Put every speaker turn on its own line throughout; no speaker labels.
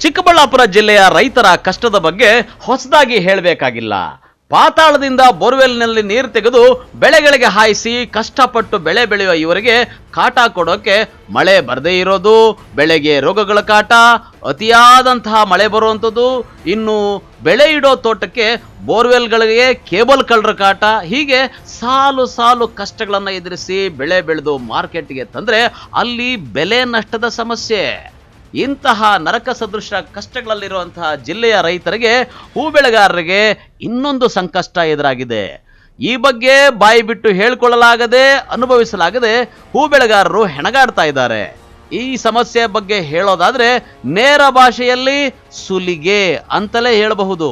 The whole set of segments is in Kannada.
ಚಿಕ್ಕಬಳ್ಳಾಪುರ ಜಿಲ್ಲೆಯ ರೈತರ ಕಷ್ಟದ ಬಗ್ಗೆ ಹೊಸದಾಗಿ ಹೇಳಬೇಕಾಗಿಲ್ಲ. ಪಾತಾಳದಿಂದ ಬೋರ್ವೆಲ್ನಲ್ಲಿ ನೀರು ತೆಗೆದು ಬೆಳೆಗಳಿಗೆ ಹಾಯಿಸಿ ಕಷ್ಟಪಟ್ಟು ಬೆಳೆ ಬೆಳೆಯುವ ಇವರಿಗೆ ಕಾಟ ಕೊಡೋಕೆ ಮಳೆ ಬರದೇ ಇರೋದು, ಬೆಳೆಗೆ ರೋಗಗಳ ಕಾಟ, ಅತಿಯಾದಂತಹ ಮಳೆ ಬರುವಂಥದ್ದು, ಇನ್ನು ಬೆಳೆ ಇಡೋ ತೋಟಕ್ಕೆ ಬೋರ್ವೆಲ್ಗಳಿಗೆ ಕೇಬಲ್ ಕಳ್ಳರ ಕಾಟ, ಹೀಗೆ ಸಾಲು ಸಾಲು ಕಷ್ಟಗಳನ್ನು ಎದುರಿಸಿ ಬೆಳೆ ಬೆಳೆದು ಮಾರ್ಕೆಟ್ಗೆ ತಂದರೆ ಅಲ್ಲಿ ಬೆಲೆ ನಷ್ಟದ ಸಮಸ್ಯೆ. ಇಂತಹ ನರಕ ಸದೃಶ ಕಷ್ಟಗಳಲ್ಲಿರುವಂತಹ ಜಿಲ್ಲೆಯ ರೈತರಿಗೆ, ಹೂ ಬೆಳೆಗಾರರಿಗೆ ಇನ್ನೊಂದು ಸಂಕಷ್ಟ ಎದುರಾಗಿದೆ. ಈ ಬಗ್ಗೆ ಬಾಯಿ ಬಿಟ್ಟು ಹೇಳಿಕೊಳ್ಳಲಾಗದೆ, ಅನುಭವಿಸಲಾಗದೆ ಹೂ ಬೆಳೆಗಾರರು ಹೆಣಗಾಡ್ತಾ ಇದ್ದಾರೆ. ಈ ಸಮಸ್ಯೆ ಬಗ್ಗೆ ಹೇಳೋದಾದ್ರೆ ನೇರ ಭಾಷೆಯಲ್ಲಿ ಸುಲಿಗೆ ಅಂತಲೇ ಹೇಳಬಹುದು.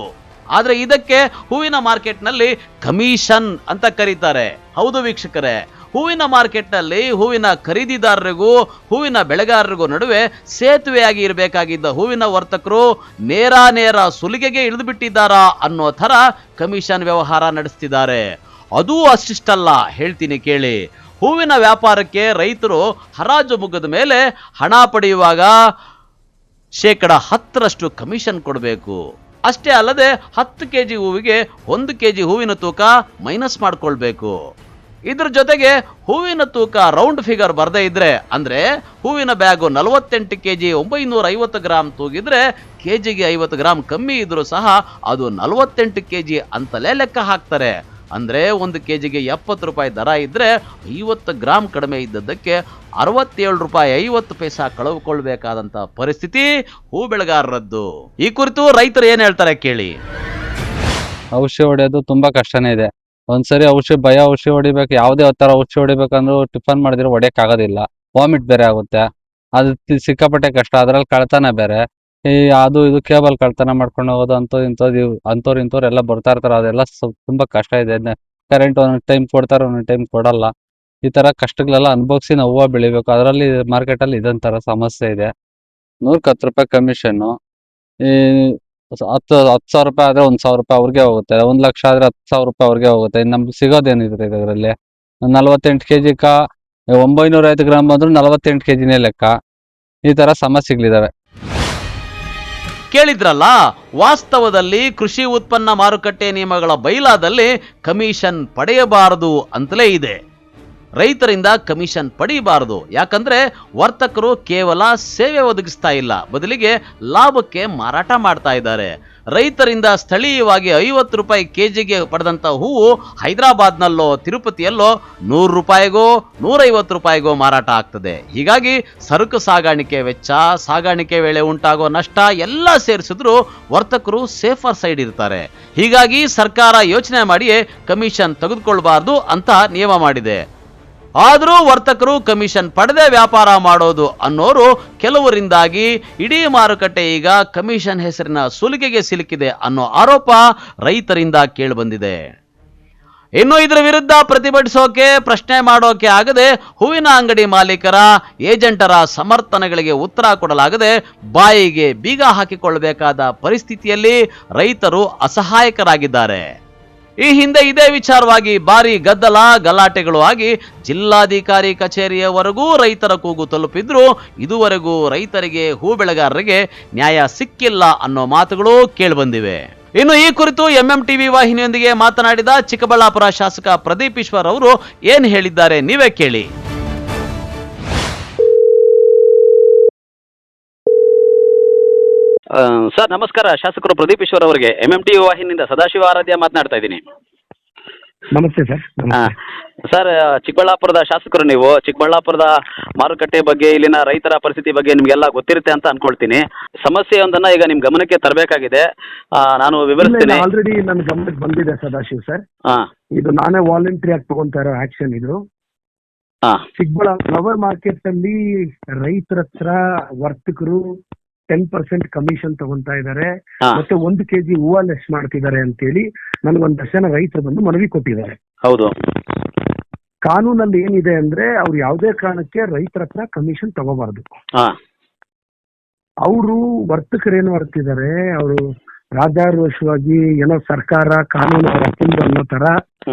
ಆದರೆ ಇದಕ್ಕೆ ಹೂವಿನ ಮಾರ್ಕೆಟ್ನಲ್ಲಿ ಕಮಿಷನ್ ಅಂತ ಕರೀತಾರೆ. ಹೌದು ವೀಕ್ಷಕರೇ, ಹೂವಿನ ಮಾರ್ಕೆಟ್ನಲ್ಲಿ ಹೂವಿನ ಖರೀದಿದಾರರಿಗೂ ಹೂವಿನ ಬೆಳೆಗಾರರಿಗೂ ನಡುವೆ ಸೇತುವೆಯಾಗಿ ಇರಬೇಕಾಗಿದ್ದ ಹೂವಿನ ವರ್ತಕರು ನೇರ ಸುಲಿಗೆಗೆ ಇಳಿದು ಬಿಟ್ಟಿದ್ದಾರಾ ಅನ್ನೋ ಥರ ಕಮಿಷನ್ ವ್ಯವಹಾರ ನಡೆಸ್ತಿದ್ದಾರೆ. ಅದೂ ಅಷ್ಟಿಷ್ಟಲ್ಲ, ಹೇಳ್ತೀನಿ ಕೇಳಿ. ಹೂವಿನ ವ್ಯಾಪಾರಕ್ಕೆ ರೈತರು ಹರಾಜು ಮುಗಿದ ಮೇಲೆ ಹಣ ಪಡೆಯುವಾಗ 10% ಕಮಿಷನ್ ಕೊಡಬೇಕು. ಅಷ್ಟೇ ಅಲ್ಲದೆ 10 kg ಹೂವಿಗೆ 1 kg ಹೂವಿನ ತೂಕ ಮೈನಸ್ ಮಾಡ್ಕೊಳ್ಬೇಕು. ಇದ್ರ ಜೊತೆಗೆ ಹೂವಿನ ತೂಕ ರೌಂಡ್ ಫಿಗರ್ ಬರದೇ ಇದ್ರೆ, ಅಂದ್ರೆ ಹೂವಿನ ಬ್ಯಾಗು 48 kg 950 ಗ್ರಾಮ್ ತೂಗಿದ್ರೆ ಕೆಜಿಗೆ 50 ಗ್ರಾಮ್ ಕಮ್ಮಿ ಇದ್ರೂ ಸಹ ಅದು 48 kg ಅಂತಲೇ ಲೆಕ್ಕ ಹಾಕ್ತಾರೆ. ಅಂದ್ರೆ 1 kgಗೆ 70 ರೂಪಾಯಿ ದರ ಇದ್ರೆ 50 ಗ್ರಾಮ್ ಕಡಿಮೆ ಇದ್ದದ್ದಕ್ಕೆ 67 ರೂಪಾಯಿ 50 ಪೈಸಾ ಕಳೆದುಕೊಳ್ಬೇಕಾದಂತ ಪರಿಸ್ಥಿತಿ ಹೂ ಬೆಳೆಗಾರರದ್ದು. ಈ ಕುರಿತು ರೈತರು ಏನ್ ಹೇಳ್ತಾರೆ ಕೇಳಿ.
ಔಷಧಿ ಹೊಡೆಯೋದು ತುಂಬಾ ಕಷ್ಟನೇ ಇದೆ. ಒಂದ್ಸರಿ ಔಷಧಿ ಹೊಡಿಬೇಕು, ಯಾವುದೇ ತರ ಔಷಧಿ ಹೊಡಿಬೇಕಂದ್ರೂ ಟಿಫನ್ ಮಾಡಿದ್ರೆ ಹೊಡೆಯಕ್ ಆಗೋದಿಲ್ಲ. ವಾಮಿಟ್ ಬೇರೆ ಆಗುತ್ತೆ, ಅದು ಸಿಕ್ಕಾಪಟ್ಟೆ ಕಷ್ಟ. ಅದ್ರಲ್ಲಿ ಕಳ್ತನ ಬೇರೆ, ಈ ಅದು ಇದು ಕೇಬಲ್ ಕಳ್ತನ ಮಾಡ್ಕೊಂಡು ಹೋಗೋದು ಅಂತವ್ರು ಇಂಥವ್ರು ಎಲ್ಲ ಬರ್ತಾ ಇರ್ತಾರೆ. ಅದೆಲ್ಲ ತುಂಬಾ ಕಷ್ಟ ಇದೆ. ಕರೆಂಟ್ ಒಂದೊಂದು ಟೈಮ್ ಕೊಡ್ತಾರೆ, ಒಂದೊಂದು ಟೈಮ್ ಕೊಡಲ್ಲ. ಈ ತರ ಕಷ್ಟಗಳೆಲ್ಲ ಅನುಭವಿಸಿ ನಾವು ಹೂವು ಬೆಳಿಬೇಕು. ಅದರಲ್ಲಿ ಮಾರ್ಕೆಟ್ ಅಲ್ಲಿ ಇದೊಂಥರ ಸಮಸ್ಯೆ ಇದೆ. 110 ರೂಪಾಯಿ ಕಮಿಷನ್. ಈ 10,000 ರೂಪಾಯಿ ಆದ್ರೆ 1,000 ರೂಪಾಯಿ ಅವ್ರಿಗೆ ಹೋಗುತ್ತೆ, 1 ಲಕ್ಷ ಆದ್ರೆ 10,000 ರೂಪಾಯಿ ಅವ್ರಿಗೆ ಹೋಗುತ್ತೆ. ನಮ್ಗೆ ಸಿಗೋದೇನಿದೆ ಇದರಲ್ಲಿ? 48 kg 950 ಗ್ರಾಮ್ ಬಂದ್ರು 48 kgನೇ ಲೆಕ್ಕ. ಈ ತರ ಸಮಸ್ಯೆಗಳಿದಾವೆ.
ಕೇಳಿದ್ರಲ್ಲ, ವಾಸ್ತವದಲ್ಲಿ ಕೃಷಿ ಉತ್ಪನ್ನ ಮಾರುಕಟ್ಟೆ ನಿಯಮಗಳ ಬೈಲಾದಲ್ಲಿ ಕಮಿಷನ್ ಪಡೆಯಬಾರದು ಅಂತಲೇ ಇದೆ. ರೈತರಿಂದ ಕಮಿಷನ್ ಪಡೆಯಬಾರದು. ಯಾಕಂದ್ರೆ ವರ್ತಕರು ಕೇವಲ ಸೇವೆ ಒದಗಿಸ್ತಾ ಇಲ್ಲ, ಬದಲಿಗೆ ಲಾಭಕ್ಕೆ ಮಾರಾಟ ಮಾಡ್ತಾ ಇದ್ದಾರೆ. ರೈತರಿಂದ ಸ್ಥಳೀಯವಾಗಿ 50 ರೂಪಾಯಿ ಕೆಜಿಗೆ ಪಡೆದಂತ ಹೂವು ಹೈದರಾಬಾದ್ನಲ್ಲೋ ತಿರುಪತಿಯಲ್ಲೋ 100 ರೂಪಾಯಿಗೋ 150 ರೂಪಾಯಿಗೋ ಮಾರಾಟ ಆಗ್ತದೆ. ಹೀಗಾಗಿ ಸರಕು ಸಾಗಾಣಿಕೆ ವೆಚ್ಚ, ಸಾಗಾಣಿಕೆ ವೇಳೆ ಉಂಟಾಗೋ ನಷ್ಟ ಎಲ್ಲ ಸೇರಿಸಿದ್ರು ವರ್ತಕರು ಸೇಫರ್ ಸೈಡ್ ಇರ್ತಾರೆ. ಹೀಗಾಗಿ ಸರ್ಕಾರ ಯೋಚನೆ ಮಾಡಿಯೇ ಕಮಿಷನ್ ತೆಗೆದುಕೊಳ್ಬಾರ್ದು ಅಂತ ನಿಯಮ ಮಾಡಿದೆ. ಆದರೂ ವರ್ತಕರು ಕಮಿಷನ್ ಪಡೆದೇ ವ್ಯಾಪಾರ ಮಾಡೋದು ಅನ್ನೋರು ಕೆಲವರಿಂದಾಗಿ ಇಡೀ ಮಾರುಕಟ್ಟೆ ಈಗ ಕಮಿಷನ್ ಹೆಸರಿನ ಸುಲಿಗೆಗೆ ಸಿಲುಕಿದೆ ಅನ್ನೋ ಆರೋಪ ರೈತರಿಂದ ಕೇಳಿಬಂದಿದೆ. ಇನ್ನು ಇದರ ವಿರುದ್ಧ ಪ್ರತಿಭಟಿಸೋಕೆ, ಪ್ರಶ್ನೆ ಮಾಡೋಕೆ ಆಗದೆ ಹೂವಿನ ಅಂಗಡಿ ಮಾಲೀಕರ, ಏಜೆಂಟರ ಸಮರ್ಥನೆಗಳಿಗೆ ಉತ್ತರ ಕೊಡಲಾಗದೆ ಬಾಯಿಗೆ ಬೀಗ ಹಾಕಿಕೊಳ್ಳಬೇಕಾದ ಪರಿಸ್ಥಿತಿಯಲ್ಲಿ ರೈತರು ಅಸಹಾಯಕರಾಗಿದ್ದಾರೆ. ಈ ಹಿಂದೆ ಇದೇ ವಿಚಾರವಾಗಿ ಭಾರಿ ಗದ್ದಲ ಗಲಾಟೆಗಳು ಆಗಿ ಜಿಲ್ಲಾಧಿಕಾರಿ ಕಚೇರಿಯವರೆಗೂ ರೈತರ ಕೂಗು ತಲುಪಿದ್ರು ಇದುವರೆಗೂ ರೈತರಿಗೆ, ಹೂ ಬೆಳೆಗಾರರಿಗೆ ನ್ಯಾಯ ಸಿಕ್ಕಿಲ್ಲ ಅನ್ನೋ ಮಾತುಗಳು ಕೇಳಿಬಂದಿವೆ. ಇನ್ನು ಈ ಕುರಿತು MMTV ವಾಹಿನಿಯೊಂದಿಗೆ ಮಾತನಾಡಿದ ಚಿಕ್ಕಬಳ್ಳಾಪುರ ಶಾಸಕ ಪ್ರದೀಪ್ ಈಶ್ವರ್ ಅವರು ಏನ್ ಹೇಳಿದ್ದಾರೆ ನೀವೇ ಕೇಳಿ.
ಸರ್ ನಮಸ್ಕಾರ. ಶಾಸಕರು ಪ್ರದೀಪ್ ಈಶ್ವರ್ ಅವರಿಗೆ MMTV ವಾಹಿನಿಯಿಂದ ಸದಾಶಿವ ಆರಾಧ್ಯ ಮಾತನಾಡ್ತಾ ಇದ್ದೀನಿ.
ನಮಸ್ತೆ ಸರ್.
ಸರ್, ಚಿಕ್ಕಬಳ್ಳಾಪುರದ ಶಾಸಕರು ನೀವು. ಚಿಕ್ಕಬಳ್ಳಾಪುರದ ಮಾರುಕಟ್ಟೆ ಬಗ್ಗೆ, ಇಲ್ಲಿನ ರೈತರ ಪರಿಸ್ಥಿತಿ ಬಗ್ಗೆ ನಿಮಗೆಲ್ಲ ಗೊತ್ತಿರುತ್ತೆ ಅಂತ ಅನ್ಕೊಳ್ತೀನಿ. ಸಮಸ್ಯೆಯೊಂದನ್ನ ಈಗ ನಿಮ್ ಗಮನಕ್ಕೆ ತರಬೇಕಾಗಿದೆ. ನಾನು ವಿವರಿಸ್ತೀನಿ.
ಆಲ್ರೆಡಿ ನನ್ನ ಗಮನಕ್ಕೆ ಬಂದಿದೆ ಸದಾಶಿವ್ ಸರ್. ಇದು ನಾನೇ ವಾಲಂಟ್ರಿ ಆಗಿ ತಗೊಂತಾ ಇರೋ ಆಕ್ಷನ್ ಇದು. ಚಿಕ್ಕಬಳ್ಳಾಪುರ ಫ್ಲವರ್ ಮಾರ್ಕೆಟ್ ಅಲ್ಲಿ ರೈತರ ಹತ್ರ ವರ್ತಕರು 10% ಕಮಿಷನ್ ತಗೊಂತಾ ಇದ್ದಾರೆ, ಮತ್ತೆ 1 kg ಹೂವ ಲೆಸ್ ಮಾಡ್ತಿದ್ದಾರೆ ಅಂತೇಳಿ ನನಗೊಂದು ಜನ ರೈತರು ಬಂದು ಮನವಿ ಕೊಟ್ಟಿದ್ದಾರೆ.
ಹೌದು.
ಕಾನೂನಲ್ಲಿ ಏನಿದೆ ಅಂದ್ರೆ ಅವ್ರು ಯಾವುದೇ ಕಾರಣಕ್ಕೆ ರೈತರ ಹತ್ರ ಕಮಿಷನ್ ತಗೋಬಾರ್ದು. ಅವರು ವರ್ತಕರೇನು ಮಾಡ್ತಿದ್ದಾರೆ, ಅವರು ರಾಜಾರೋಷವಾಗಿ ಏನೋ ಸರ್ಕಾರ ಕಾನೂನು ಅವರ ಅಪ್ಪಂದು ಅನ್ನೋ ತರ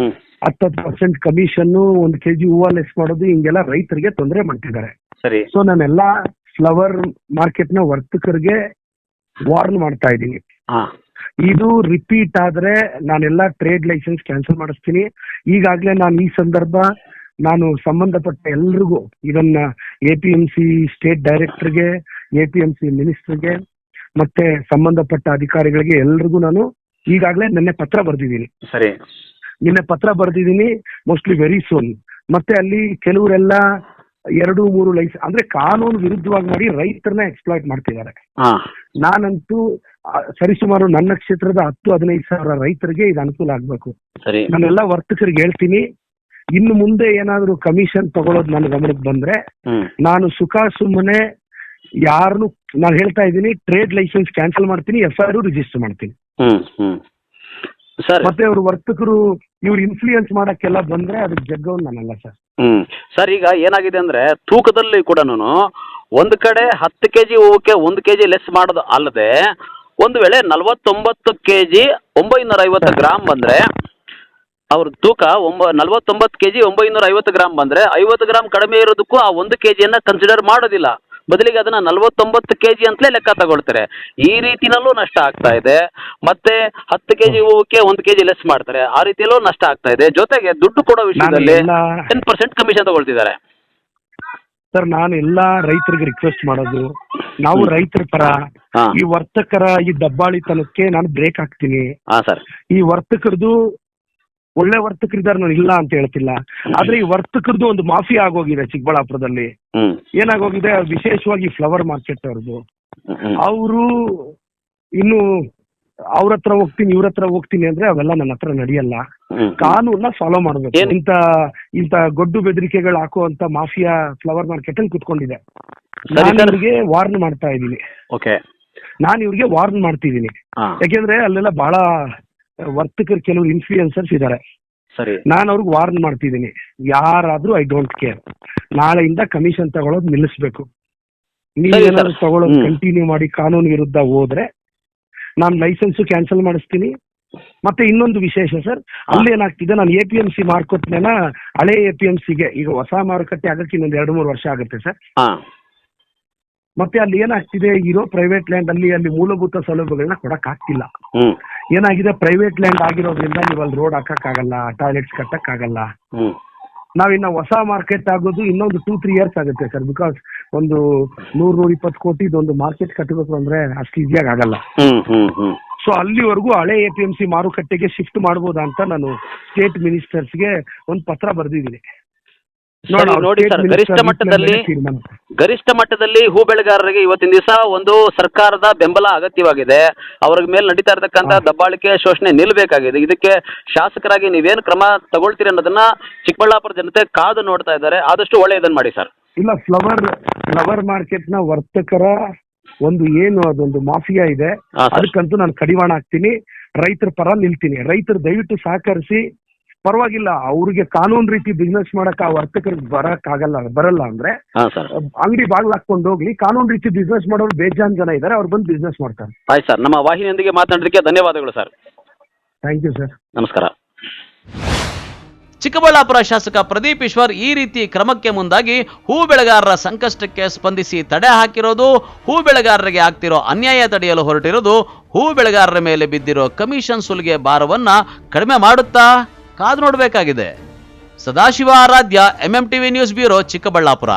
10% ಕಮಿಷನ್ 1 kg ಹೂವ ಲೆಸ್ ಮಾಡೋದು ಹಿಂಗೆಲ್ಲ ರೈತರಿಗೆ ತೊಂದರೆ ಮಾಡ್ತಿದ್ದಾರೆ.
ಸರಿ.
ಸೊ ನಾನೆಲ್ಲಾ ಫ್ಲವರ್ ಮಾರ್ಕೆಟ್ ನ ವರ್ತಕರಿಗೆ ವಾರ್ನ್ ಮಾಡ್ತಾ ಇದ್ದೀನಿ.
ಹಾ
ಇದು ರಿಪೀಟ್ ಆದ್ರೆ ನಾನೆಲ್ಲ ಟ್ರೇಡ್ ಲೈಸೆನ್ಸ್ ಕ್ಯಾನ್ಸಲ್ ಮಾಡಿಸ್ತೀನಿ. ಈಗಾಗಲೇ ನಾನು ಈ ಸಂದರ್ಭ ನಾನು ಸಂಬಂಧಪಟ್ಟ ಎಲ್ರಿಗೂ, ಇದನ್ನ APMC ಸ್ಟೇಟ್ ಡೈರೆಕ್ಟರ್ಗೆ, APMC ಮಿನಿಸ್ಟರ್ಗೆ ಮತ್ತೆ ಸಂಬಂಧಪಟ್ಟ ಅಧಿಕಾರಿಗಳಿಗೆ ಎಲ್ರಿಗೂ ನಾನು ಈಗಾಗಲೇ ನಿನ್ನೆ ಪತ್ರ ಬರೆದಿದ್ದೀನಿ.
ಸರಿ.
ನಿನ್ನೆ ಪತ್ರ ಬರೆದಿದ್ದೀನಿ, ಮೋಸ್ಟ್ಲಿ ವೆರಿ ಸೂನ್. ಮತ್ತೆ ಅಲ್ಲಿ ಕೆಲವರೆಲ್ಲ 2-3 ಲೈಸೆನ್ಸ್ ಅಂದ್ರೆ ಕಾನೂನು ವಿರುದ್ಧವಾಗಿ ಮಾಡಿ ರೈತರನ್ನ ಎಕ್ಸ್ಪ್ಲಾಯ್ಟ್ ಮಾಡ್ತಿದ್ದಾರೆ. ನಾನಂತೂ ಸರಿಸುಮಾರು ನನ್ನ ಕ್ಷೇತ್ರದ 10-15 ಸಾವಿರ ರೈತರಿಗೆ ಇದು ಅನುಕೂಲ ಆಗ್ಬೇಕು. ನಾನೆಲ್ಲ ವರ್ತಕರಿಗೆ ಹೇಳ್ತೀನಿ, ಇನ್ನು ಮುಂದೆ ಏನಾದ್ರು ಕಮಿಷನ್ ತಗೊಳ್ಳೋದು ನನ್ನ ಗಮನಕ್ಕೆ ಬಂದ್ರೆ ನಾನು ಸುಮ್ಮನೆ ಯಾರನ್ನು ನಾನು ಹೇಳ್ತಾ ಇದ್ದೀನಿ, ಟ್ರೇಡ್ ಲೈಸೆನ್ಸ್ ಕ್ಯಾನ್ಸಲ್ ಮಾಡ್ತೀನಿ, FIR ರಿಜಿಸ್ಟರ್ ಮಾಡ್ತೀನಿ. ಮತ್ತೆ ಅವರು ವರ್ತಕರು ಇವ್ರು ಇನ್ಫ್ಲೂಯೆನ್ಸ್ ಮಾಡಕ್ಕೆಲ್ಲ ಬಂದ್ರೆ ಅದಕ್ಕೆ ಜಗ್ಗವ್ ನಾನಲ್ಲ ಸರ್.
ಸರ್, ಈಗ ಏನಾಗಿದೆ ಅಂದ್ರೆ ತೂಕದಲ್ಲಿ ಕೂಡ ಒಂದು ಕಡೆ 10 kg ಹೂವಕ್ಕೆ 1 kg ಲೆಸ್ ಮಾಡೋದು ಅಲ್ಲದೆ, ಒಂದು ವೇಳೆ 49 kg 950 ಗ್ರಾಮ್ ಬಂದ್ರೆ ಅವ್ರ ತೂಕ 49 kg 950 ಗ್ರಾಮ್ ಬಂದ್ರೆ 50 ಗ್ರಾಮ್ ಕಡಿಮೆ ಇರೋದಕ್ಕೂ ಆ 1 kgಯನ್ನ ಕನ್ಸಿಡರ್ ಮಾಡೋದಿಲ್ಲ. ಬದಲಿಗೆ ಅದನ್ನ 49 kg ಅಂತಲೇ ಲೆಕ್ಕ ತಗೊಳ್ತಾರೆ. ಈ ರೀತಿನಲ್ಲೂ ನಷ್ಟ ಆಗ್ತಾ ಇದೆ. ಮತ್ತೆ 10 kg ಹೂವಕ್ಕೆ 1 kg ಲೆಸ್ ಮಾಡ್ತಾರೆ, ಆ ರೀತಿಯಲ್ಲೂ ನಷ್ಟ ಆಗ್ತಾ ಇದೆ. ಜೊತೆಗೆ ದುಡ್ಡು ಕೊಡೋ ವಿಷಯದಲ್ಲಿ 10% ಕಮಿಷನ್ ತಗೊಳ್ತಿದ್ದಾರೆ.
ಸರ್, ನಾನು ಎಲ್ಲಾ ರೈತರಿಗೆ ರಿಕ್ವೆಸ್ಟ್ ಮಾಡೋದು, ನಾವು ರೈತರ ಪರ, ಈ ವರ್ತಕರ ಈ ದಬ್ಬಾಳಿತನಕ್ಕೆ ನಾನು ಬ್ರೇಕ್ ಹಾಕ್ತೀನಿ. ಈ ವರ್ತಕರದು ಒಳ್ಳೆ ವರ್ತಕರಿದ್ದಾರೆ, ನಾನು ಇಲ್ಲ ಅಂತ ಹೇಳ್ತಿಲ್ಲ. ಆದ್ರೆ ಈ ವರ್ತಕರದು ಒಂದು ಮಾಫಿಯಾ ಆಗೋಗಿದೆ ಚಿಕ್ಕಬಳ್ಳಾಪುರದಲ್ಲಿ. ಏನಾಗೋಗಿದೆ, ವಿಶೇಷವಾಗಿ ಫ್ಲವರ್ ಮಾರ್ಕೆಟ್ ಅವ್ರದ್ದು. ಅವರು ಇನ್ನು ಅವ್ರ ಹತ್ರ ಹೋಗ್ತೀನಿ ಇವ್ರ ಹತ್ರ ಹೋಗ್ತೀನಿ ಅಂದ್ರೆ ಅವೆಲ್ಲ ನನ್ನ ಹತ್ರ ನಡೆಯಲ್ಲ. ಕಾನೂನ ಫಾಲೋ ಮಾಡ್ಬೇಕು. ಇಂತ ಗೊಡ್ಡು ಬೆದರಿಕೆಗಳು ಹಾಕುವಂತ ಮಾಫಿಯಾ ಫ್ಲವರ್ ಮಾರ್ಕೆಟ್ ಅಲ್ಲಿ ಕುತ್ಕೊಂಡಿದೆ. ನಾನು ಇವ್ರಿಗೆ ವಾರ್ನ್ ಮಾಡ್ತಾ ಇದ್ದೀನಿ. ಮಾಡ್ತಿದ್ದೀನಿ. ಯಾಕೆಂದ್ರೆ ಅಲ್ಲೆಲ್ಲ ಬಹಳ ವರ್ತಕರು ಕೆಲವರು ಇನ್ಫ್ಲೂಯೆನ್ಸರ್ಸ್ ಇದ್ದಾರೆ. ನಾನು ಅವ್ರಿಗೆ ವಾರ್ನ್ ಮಾಡ್ತಿದ್ದೀನಿ, ಯಾರಾದ್ರೂ ಐ ಡೋಂಟ್ ಕೇರ್, ನಾಳೆಯಿಂದ ಕಮಿಷನ್ ತಗೊಳ್ಳೋದು ನಿಲ್ಲಿಸ್ಬೇಕು. ನೀವೇನಾದ್ರು ತಗೊಳ್ಳೋದು ಕಂಟಿನ್ಯೂ ಮಾಡಿ ಕಾನೂನು ವಿರುದ್ಧ ಹೋದ್ರೆ ನಾನು ಲೈಸೆನ್ಸ್ ಕ್ಯಾನ್ಸಲ್ ಮಾಡಿಸ್ತೀನಿ. ಮತ್ತೆ ಇನ್ನೊಂದು ವಿಶೇಷ ಸರ್, ಅಲ್ಲಿ ಏನಾಗ್ತಿದೆ, ನಾನು APMC ಮಾರ್ಕೊಟ್ನೆಲ್ಲ ಹಳೆ APMCಗೆ ಈಗ ಹೊಸ ಮಾರುಕಟ್ಟೆ ಆಗಕ್ಕೆ ಇನ್ನೊಂದು 2-3 ವರ್ಷ ಆಗುತ್ತೆ ಸರ್. ಮತ್ತೆ ಅಲ್ಲಿ ಏನಾಗ್ತಿದೆ, ಇರೋ ಪ್ರೈವೇಟ್ ಲ್ಯಾಂಡ್ ಅಲ್ಲಿ ಮೂಲಭೂತ ಸೌಲಭ್ಯಗಳನ್ನ ಕೊಡಕ್ ಆಗ್ತಿಲ್ಲ. ಏನಾಗಿದೆ, ಪ್ರೈವೇಟ್ ಲ್ಯಾಂಡ್ ಆಗಿರೋದ್ರಿಂದ ನೀವು ಅಲ್ಲಿ ರೋಡ್ ಹಾಕಕ್ಕಾಗಲ್ಲ, ಟಾಯ್ಲೆಟ್ಸ್ ಕಟ್ಟಕ್ಕಾಗಲ್ಲ. ನಾವಿನ್ನ ಹೊಸ ಮಾರ್ಕೆಟ್ ಆಗೋದು ಇನ್ನೊಂದು 2-3 years ಆಗುತ್ತೆ ಸರ್. ಬಿಕಾಸ್ ಒಂದು 100-120 ಕೋಟಿದೊಂದು ಮಾರ್ಕೆಟ್ ಕಟ್ಟಬೇಕು ಅಂದ್ರೆ ಅಷ್ಟು ಈಸಿಯಾಗಿ ಆಗಲ್ಲ. ಸೊ ಅಲ್ಲಿವರೆಗೂ ಹಳೆ APMC ಮಾರುಕಟ್ಟೆಗೆ ಶಿಫ್ಟ್ ಮಾಡ್ಬೋದಾ ಅಂತ ನಾನು ಸ್ಟೇಟ್ ಮಿನಿಸ್ಟರ್ಸ್ಗೆ ಒಂದು ಪತ್ರ ಬರೆದಿದ್ದೀನಿ.
ನೋಡಿ ಸರ್, ಗರಿಷ್ಠ ಮಟ್ಟದಲ್ಲಿ ಹೂ ಬೆಳೆಗಾರರಿಗೆ ಇವತ್ತಿನ ದಿವಸ ಒಂದು ಸರ್ಕಾರದ ಬೆಂಬಲ ಅಗತ್ಯವಾಗಿದೆ. ಅವ್ರ ಮೇಲೆ ನಡೀತಾ ಇರತಕ್ಕಂತ ದಬ್ಬಾಳಿಕೆ, ಶೋಷಣೆ ನಿಲ್ಲಬೇಕಾಗಿದೆ. ಇದಕ್ಕೆ ಶಾಸಕರಾಗಿ ನೀವೇನು ಕ್ರಮ ತಗೊಳ್ತೀರಿ ಅನ್ನೋದನ್ನ ಚಿಕ್ಕಬಳ್ಳಾಪುರ ಜನತೆ ಕಾದು ನೋಡ್ತಾ ಇದ್ದಾರೆ. ಆದಷ್ಟು ಒಳ್ಳೆಯದನ್ನ ಮಾಡಿ ಸರ್.
ಇಲ್ಲ, ಫ್ಲವರ್ ಮಾರ್ಕೆಟ್ ನ ವರ್ತಕರ ಅದೊಂದು ಮಾಫಿಯಾ ಇದೆ. ಅದಕ್ಕಂತೂ ನಾನು ಕಡಿವಾಣ ಹಾಕ್ತೀನಿ, ರೈತರ ಪರ ನಿಲ್ತೀನಿ. ರೈತರು ದಯವಿಟ್ಟು ಸಹಕರಿಸಿ. ಪರವಾಗಿಲ್ಲ, ಅವ್ರಿಗೆ ಕಾನೂನು ರೀತಿ ಬಿಸ್ನೆಸ್ ಮಾಡಕ್ ಆ ವರ್ತಕರಿಗೆ ಬರಲ್ಲ ಅಂದ್ರೆ ಅಂಗಡಿ ಬಾಗ್ಲು ಹಾಕೊಂಡು ಹೋಗ್ಲಿ. ಕಾನೂನು ರೀತಿ ಬಿಸ್ನೆಸ್ ಮಾಡೋರು ಬೇಜಾನ್ ಜನ ಇದ್ದಾರೆ, ಅವ್ರು ಬಂದು ಬಿಸ್ನೆಸ್ ಮಾಡ್ತಾರೆ.
ಆಯ್ತು ಸರ್, ನಮ್ಮ ವಾಹಿನಿಯೊಂದಿಗೆ ಮಾತನಾಡೋದಕ್ಕೆ ಧನ್ಯವಾದಗಳು ಸರ್.
Thank you sir.
ನಮಸ್ಕಾರ.
ಚಿಕ್ಕಬಳ್ಳಾಪುರ ಶಾಸಕ ಪ್ರದೀಪ್ ಈಶ್ವರ್ ಈ ರೀತಿ ಕ್ರಮಕ್ಕೆ ಮುಂದಾಗಿ ಹೂ ಬೆಳೆಗಾರರ ಸಂಕಷ್ಟಕ್ಕೆ ಸ್ಪಂದಿಸಿ ತಡೆ ಹಾಕಿರೋದು, ಹೂ ಬೆಳೆಗಾರರಿಗೆ ಆಗ್ತಿರೋ ಅನ್ಯಾಯ ತಡೆಯಲು ಹೊರಟಿರೋದು, ಹೂ ಬೆಳೆಗಾರರ ಮೇಲೆ ಬಿದ್ದಿರೋ ಕಮಿಷನ್ ಸುಲಿಗೆ ಭಾರವನ್ನ ಕಡಿಮೆ ಮಾಡುತ್ತಾ ಕಾದು ನೋಡಬೇಕಾಗಿದೆ. ಸದಾಶಿವ ಆರಾಧ್ಯ, MMTV ನ್ಯೂಸ್ ಬ್ಯೂರೋ, ಚಿಕ್ಕಬಳ್ಳಾಪುರ.